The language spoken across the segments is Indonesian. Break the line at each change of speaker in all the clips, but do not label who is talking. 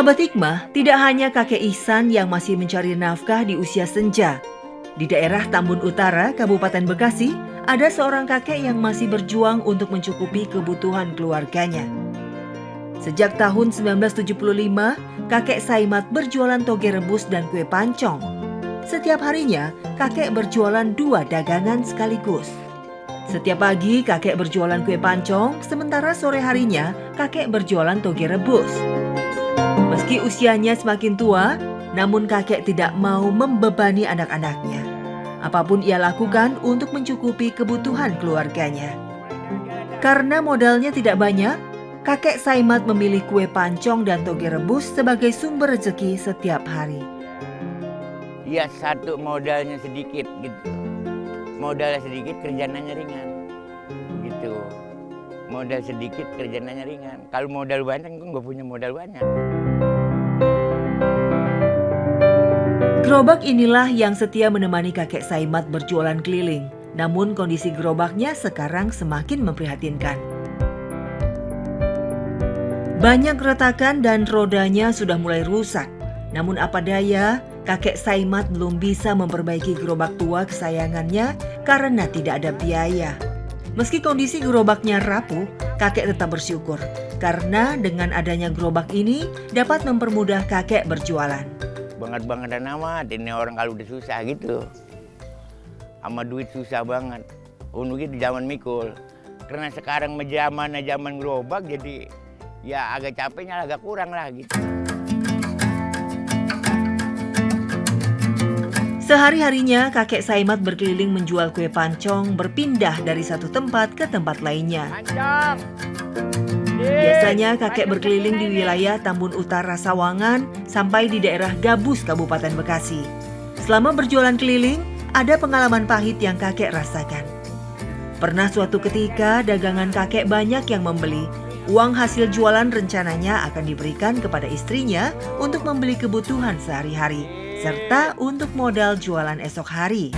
Sobat Hikmah, tidak hanya kakek Ihsan yang masih mencari nafkah di usia senja. Di daerah Tambun Utara, Kabupaten Bekasi, ada seorang kakek yang masih berjuang untuk mencukupi kebutuhan keluarganya. Sejak tahun 1975, kakek Saimat berjualan toge rebus dan kue pancong. Setiap harinya, kakek berjualan 2 dagangan sekaligus. Setiap pagi, kakek berjualan kue pancong, sementara sore harinya, kakek berjualan toge rebus. Meski usianya semakin tua, namun kakek tidak mau membebani anak-anaknya. Apapun ia lakukan untuk mencukupi kebutuhan keluarganya. Karena modalnya tidak banyak, kakek Saimat memilih kue pancong dan toge rebus sebagai sumber rezeki setiap hari.
Ya, satu modalnya sedikit gitu. Modalnya sedikit, kerjaannya ringan. Gitu. Modal sedikit, kerjaannya ringan. Kalau modal banyak, gue nggak punya modal banyak.
Gerobak inilah yang setia menemani kakek Saimat berjualan keliling. Namun kondisi gerobaknya sekarang semakin memprihatinkan. Banyak retakan dan rodanya sudah mulai rusak. Namun apa daya, kakek Saimat belum bisa memperbaiki gerobak tua kesayangannya karena tidak ada biaya. Meski kondisi gerobaknya rapuh, kakek tetap bersyukur. Karena dengan adanya gerobak ini dapat mempermudah kakek berjualan.
Banget-bangetan amat, ini orang kalau udah susah gitu. Sama duit susah banget. Untuk itu zaman mikul. Karena sekarang zaman gerobak jadi ya agak capeknya agak kurang lah gitu.
Sehari-harinya kakek Saimat berkeliling menjual kue pancong berpindah dari satu tempat ke tempat lainnya.
Pancong!
Biasanya kakek berkeliling di wilayah Tambun Utara Sawangan sampai di daerah Gabus, Kabupaten Bekasi. Selama berjualan keliling, ada pengalaman pahit yang kakek rasakan. Pernah suatu ketika dagangan kakek banyak yang membeli. Uang hasil jualan rencananya akan diberikan kepada istrinya untuk membeli kebutuhan sehari-hari, serta untuk modal jualan esok hari.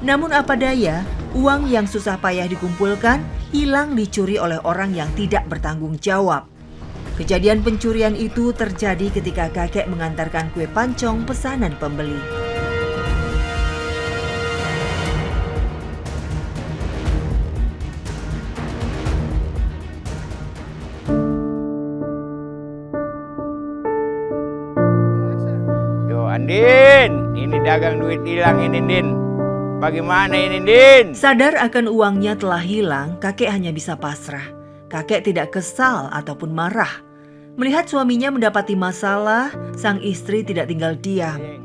Namun apa daya, uang yang susah payah dikumpulkan hilang dicuri oleh orang yang tidak bertanggung jawab. Kejadian pencurian itu terjadi ketika kakek mengantarkan kue pancong pesanan pembeli.
Yo Andin, ini dagang duit hilang ini Din. Bagaimana ini Din?
Sadar akan uangnya telah hilang, kakek hanya bisa pasrah. Kakek tidak kesal ataupun marah. Melihat suaminya mendapati masalah, sang istri tidak tinggal diam.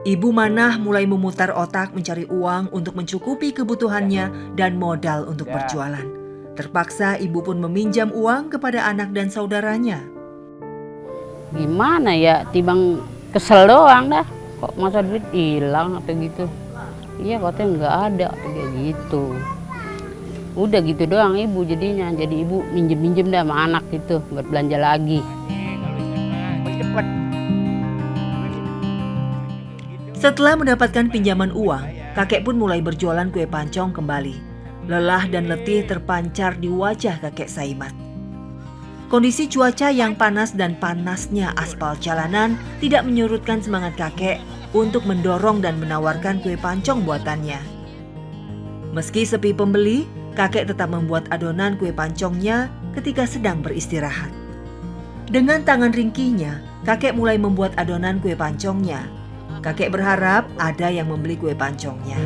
Ibu Manah mulai memutar otak mencari uang untuk mencukupi kebutuhannya dan modal untuk berjualan. Terpaksa ibu pun meminjam uang kepada anak dan saudaranya.
Gimana ya, tibang kesel doang dah. Kok masa duit hilang atau gitu. Iya katanya nggak ada kayak gitu. Udah gitu doang ibu jadinya. Jadi ibu minjem dah sama anak gitu buat belanja lagi.
Setelah mendapatkan pinjaman uang, kakek pun mulai berjualan kue pancong kembali. Lelah dan letih terpancar di wajah kakek Saimat. Kondisi cuaca yang panas dan panasnya aspal jalanan tidak menyurutkan semangat kakek untuk mendorong dan menawarkan kue pancong buatannya. Meski sepi pembeli, kakek tetap membuat adonan kue pancongnya ketika sedang beristirahat. Dengan tangan ringkihnya, kakek mulai membuat adonan kue pancongnya. Kakek berharap ada yang membeli kue pancongnya.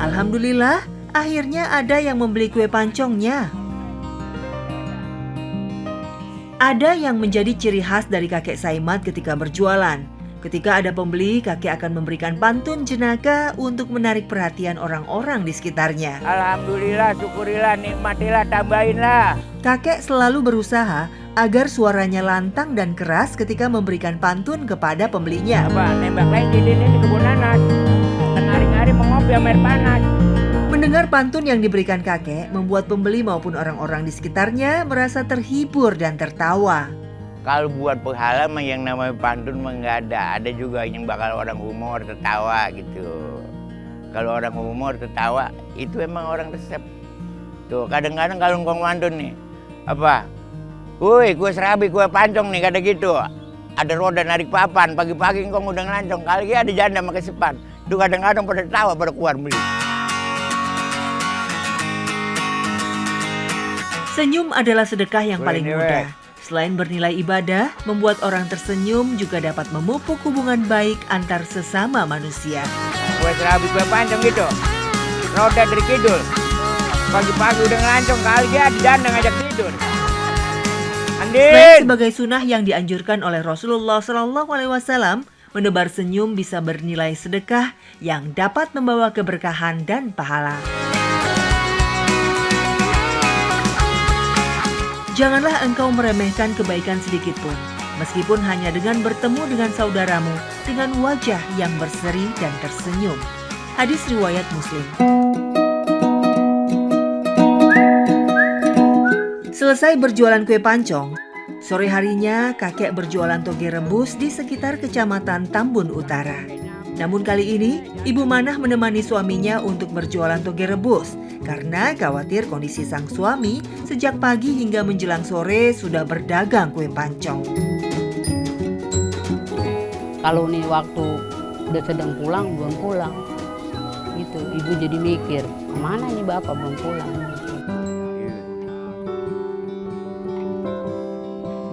Alhamdulillah, akhirnya ada yang membeli kue pancongnya. Ada yang menjadi ciri khas dari kakek Saimat ketika berjualan. Ketika ada pembeli, kakek akan memberikan pantun jenaka untuk menarik perhatian orang-orang di sekitarnya.
Alhamdulillah, syukurilah, nikmatilah, tambahinlah.
Kakek selalu berusaha agar suaranya lantang dan keras ketika memberikan pantun kepada pembelinya.
Apa, nembak lagi Din ini kebun nanas. Tengah-hari mengopi sama air panas.
Mendengar pantun yang diberikan kakek membuat pembeli maupun orang-orang di sekitarnya merasa terhibur dan tertawa.
Kalau buat pahala mah yang namanya pantun mah nggak ada. Ada juga yang bakal orang humor tertawa gitu. Kalau orang humor tertawa itu emang orang resep. Tuh kadang-kadang kalau ngomong pantun nih, apa? Woi, kue serabi, kue pancong nih kata gitu. Ada roda narik papan, pagi-pagi engkong udah ngelancong. Kali ada janda pakai sepan. Tuh kadang-kadang pada tawa pada keluar beli.
Senyum adalah sedekah yang paling
Boleh,
mudah. Selain bernilai ibadah, membuat orang tersenyum juga dapat memupuk hubungan baik antar sesama manusia.
Kue serabi, kue pancong gitu. Roda dari kidul. Pagi-pagi udah ngelancong, kali ada janda ngajak tidur.
Selain
Andin!
sebagai sunnah yang dianjurkan oleh Rasulullah SAW, menebar senyum bisa bernilai sedekah yang dapat membawa keberkahan dan pahala. Janganlah engkau meremehkan kebaikan sedikit pun, meskipun hanya dengan bertemu dengan saudaramu dengan wajah yang berseri dan tersenyum. Hadis riwayat Muslim. Selesai berjualan kue pancong, sore harinya kakek berjualan toge rebus di sekitar kecamatan Tambun Utara. Namun kali ini, Ibu Manah menemani suaminya untuk berjualan toge rebus karena khawatir kondisi sang suami sejak pagi hingga menjelang sore sudah berdagang kue pancong.
Kalau nih waktu udah sedang pulang, belum pulang. Gitu, ibu jadi mikir, kemana nih bapak belum pulang.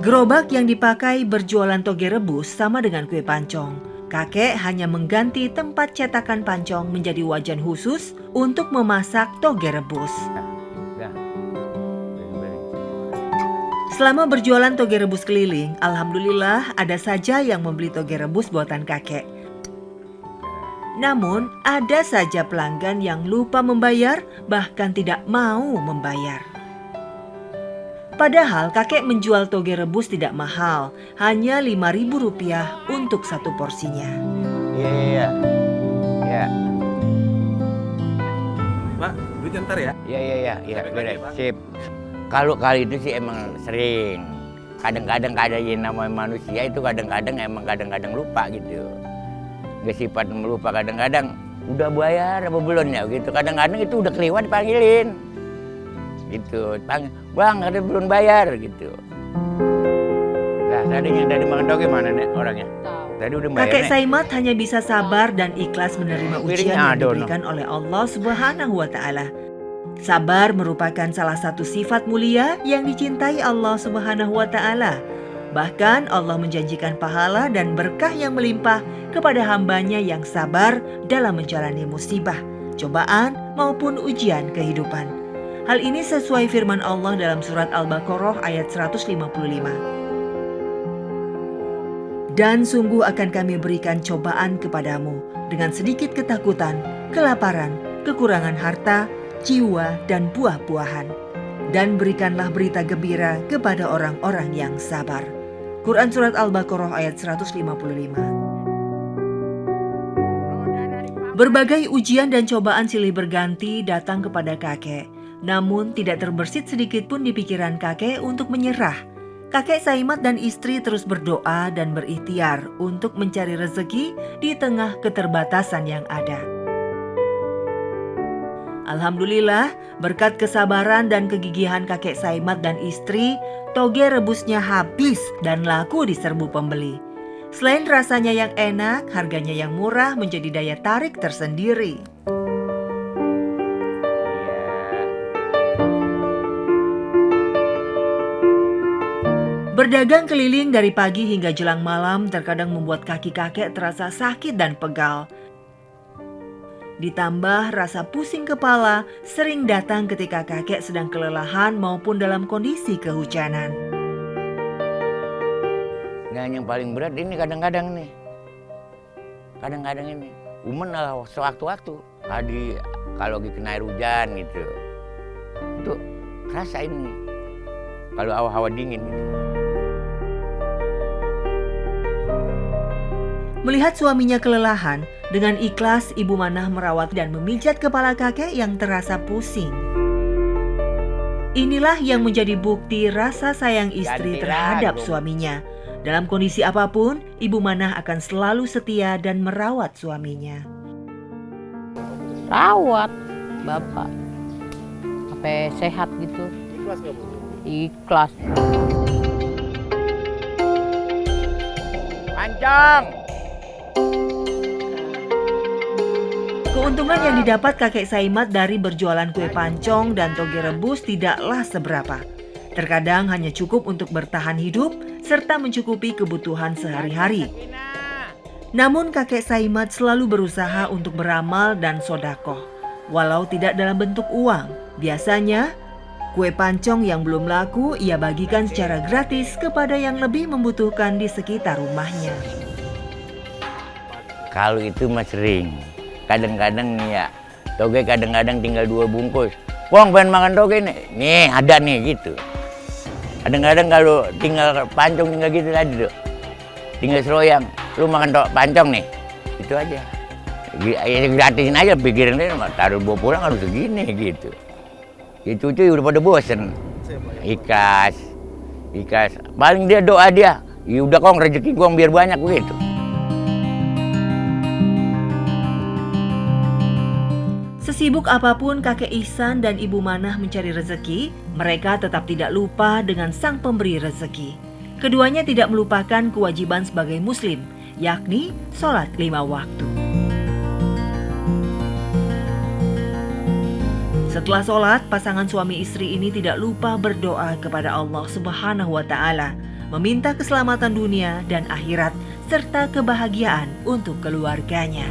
Gerobak yang dipakai berjualan toge rebus sama dengan kue pancong. Kakek hanya mengganti tempat cetakan pancong menjadi wajan khusus untuk memasak toge rebus. Selama berjualan toge rebus keliling, alhamdulillah ada saja yang membeli toge rebus buatan kakek. Namun, ada saja pelanggan yang lupa membayar, bahkan tidak mau membayar. Padahal kakek menjual toge rebus tidak mahal, hanya Rp5.000 untuk satu porsinya.
Iya.
Pak, duitnya ntar ya?
Iya, beres. Sip. Kalau kali itu sih emang sering. Kadang-kadang yang namanya manusia itu kadang-kadang lupa gitu. Gak sifat melupa, kadang-kadang udah bayar apa belum ya gitu. Kadang-kadang itu udah kelewat dipanggilin. Gitu, bang ada belum bayar gitu. Nah tadi yang dari makan toge mana nih orangnya? Tadi udah bayar.
Kakek Saimat hanya bisa sabar dan ikhlas menerima ujian yang
Piringnya
diberikan oleh Allah Subhanahu wa Ta'ala. Sabar merupakan salah satu sifat mulia yang dicintai Allah Subhanahu wa Ta'ala. Bahkan Allah menjanjikan pahala dan berkah yang melimpah kepada hambanya yang sabar dalam menjalani musibah, cobaan maupun ujian kehidupan. Hal ini sesuai firman Allah dalam surat Al-Baqarah ayat 155. Dan sungguh akan kami berikan cobaan kepadamu dengan sedikit ketakutan, kelaparan, kekurangan harta, jiwa, dan buah-buahan. Dan berikanlah berita gembira kepada orang-orang yang sabar. Quran surat Al-Baqarah ayat 155. Berbagai ujian dan cobaan silih berganti datang kepada kakek. Namun tidak terbersit sedikit pun di pikiran kakek untuk menyerah. Kakek Saimat dan istri terus berdoa dan berikhtiar untuk mencari rezeki di tengah keterbatasan yang ada. Alhamdulillah, berkat kesabaran dan kegigihan kakek Saimat dan istri, toge rebusnya habis dan laku di serbu pembeli. Selain rasanya yang enak, harganya yang murah menjadi daya tarik tersendiri. Berdagang keliling dari pagi hingga jelang malam terkadang membuat kaki kakek terasa sakit dan pegal. Ditambah rasa pusing kepala sering datang ketika kakek sedang kelelahan maupun dalam kondisi kehujanan.
Nah yang paling berat ini kadang-kadang nih. Kadang-kadang ini. Umen lah sewaktu-waktu. Kalau lagi kena air hujan gitu. Itu kerasa ini. Kalau hawa-hawa dingin gitu.
Melihat suaminya kelelahan, dengan ikhlas Ibu Manah merawat dan memijat kepala kakek yang terasa pusing. Inilah yang menjadi bukti rasa sayang istri
Ganti
terhadap
lagu.
suaminya. Dalam kondisi apapun, Ibu Manah akan selalu setia dan merawat suaminya.
Rawat bapak sampai sehat gitu.
Ikhlas nggak Bu?
Ikhlas.
Pancong.
Keuntungan yang didapat kakek Saimat dari berjualan kue pancong dan toge rebus tidaklah seberapa. Terkadang hanya cukup untuk bertahan hidup serta mencukupi kebutuhan sehari-hari. Namun kakek Saimat selalu berusaha untuk beramal dan sodakoh. Walau tidak dalam bentuk uang, biasanya kue pancong yang belum laku ia bagikan secara gratis kepada yang lebih membutuhkan di sekitar rumahnya.
Kalau itu mah sering. Kadang-kadang nih ya, toge kadang-kadang tinggal 2 bungkus. Wong pengen makan toge nih, nih ada nih gitu. Kadang-kadang kalau tinggal pancong tinggal gitu tadi tuh, tinggal seroyang, lu makan pancong nih, itu aja. Ya gratisin aja, pikirin dia taruh bawa pulang harus segini gitu. Ya cucu udah pada bosen. Ikhlas, ikhlas. Paling dia doa dia, ya udah kong rezeki gua biar banyak begitu.
Sesibuk apapun kakek Ihsan dan Ibu Manah mencari rezeki, mereka tetap tidak lupa dengan sang pemberi rezeki. Keduanya tidak melupakan kewajiban sebagai muslim, yakni sholat 5 waktu. Setelah sholat, pasangan suami istri ini tidak lupa berdoa kepada Allah Subhanahu wa Ta'ala, meminta keselamatan dunia dan akhirat serta kebahagiaan untuk keluarganya.